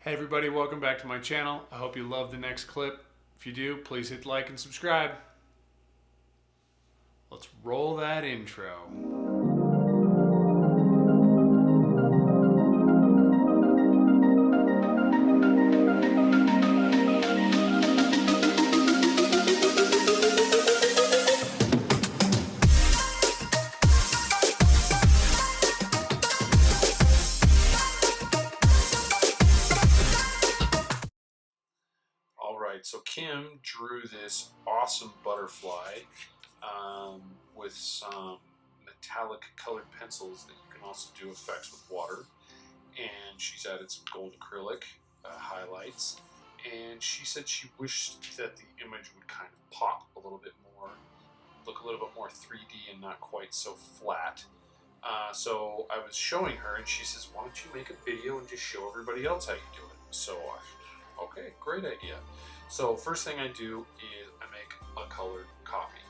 Hey everybody, welcome back to my channel. I hope you love the next clip. If you do, please hit like and subscribe. Let's roll that intro. Alright, so Kim drew this awesome butterfly with some metallic colored pencils that you can also do effects with water. And she's added some gold acrylic highlights. And she said she wished that the image would kind of pop a little bit more, look a little bit more 3D and not quite so flat. So I was showing her and she says, why don't you make a video and just show everybody else how you do it? So okay, great idea. So first thing I do is I make a colored copy.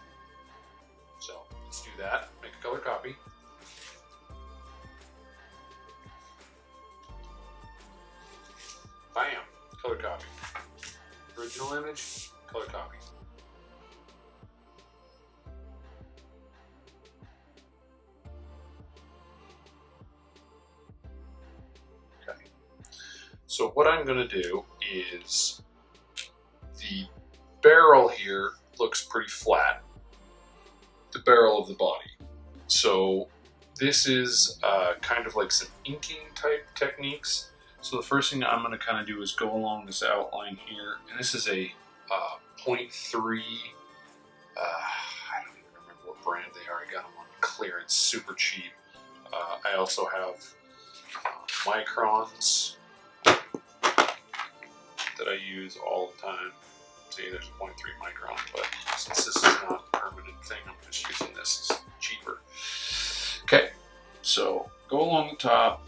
So let's do that, make a colored copy. Bam, colored copy. Original image, colored copy. Okay. So what I'm going to do is the barrel here looks pretty flat, the barrel of the body. So this is kind of like some inking type techniques. So the first thing I'm going to kind of do is go along this outline here, and this is a 0.3, I don't even remember what brand they are, I got them on clearance, super cheap. I also have microns that I use all the time. See, there's a 0.3 micron, but since this is not a permanent thing, I'm just using this, it's cheaper. Okay, so go along the top,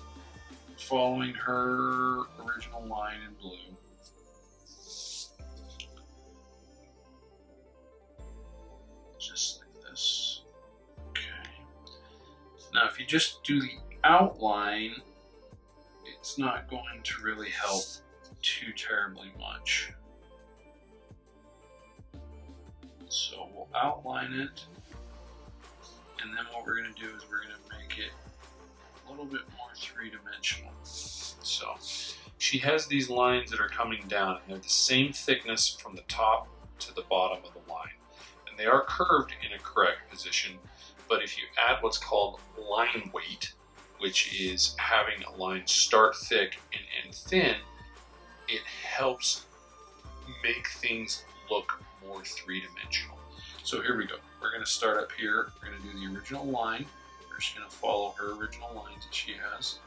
following her original line in blue. Just like this. Okay. Now, if you just do the outline, it's not going to really help too terribly much. So we'll outline it, and then what we're going to do is we're going to make it a little bit more three-dimensional. So she has these lines that are coming down, and they're the same thickness from the top to the bottom of the line. And they are curved in a correct position, but if you add what's called line weight, which is having a line start thick and end thin, it helps make things look more three-dimensional. So here we go. We're going to start up here. We're going to do the original line. We're just going to follow her original lines that she has.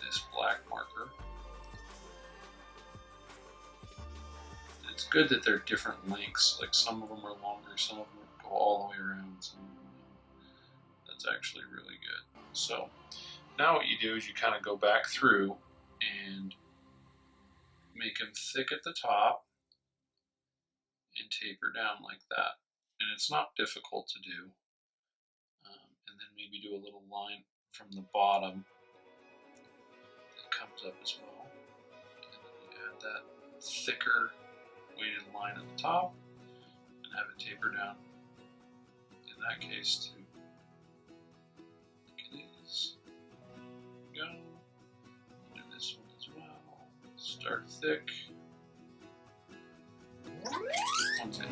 This black marker. And it's good that they're different lengths. Like some of them are longer, some of them go all the way around. Some of them don't. That's actually really good. So now what you do is you kind of go back through and make them thick at the top and taper down like that. And it's not difficult to do. And then maybe do a little line from the bottom that comes up as well. And then you add that thicker weighted line at the top and have it taper down. In that case to like it is. Go. Do this one as well. Start thick. That's it.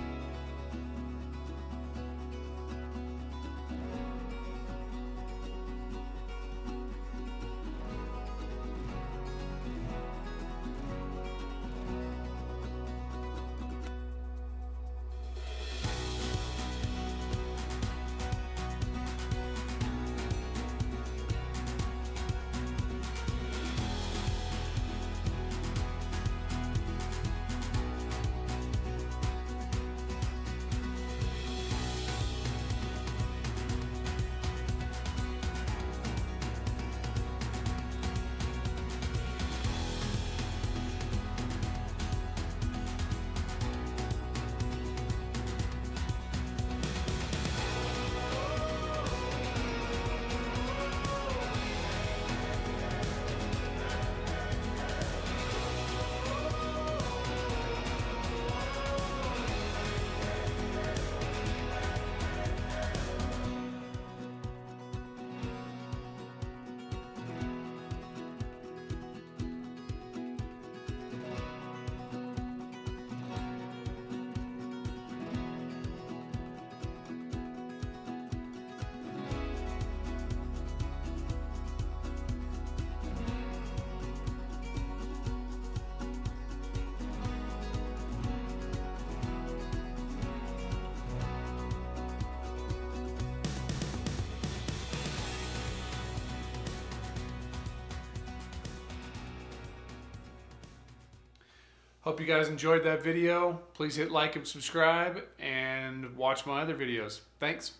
Hope you guys enjoyed that video. Please hit like and subscribe and watch my other videos. Thanks.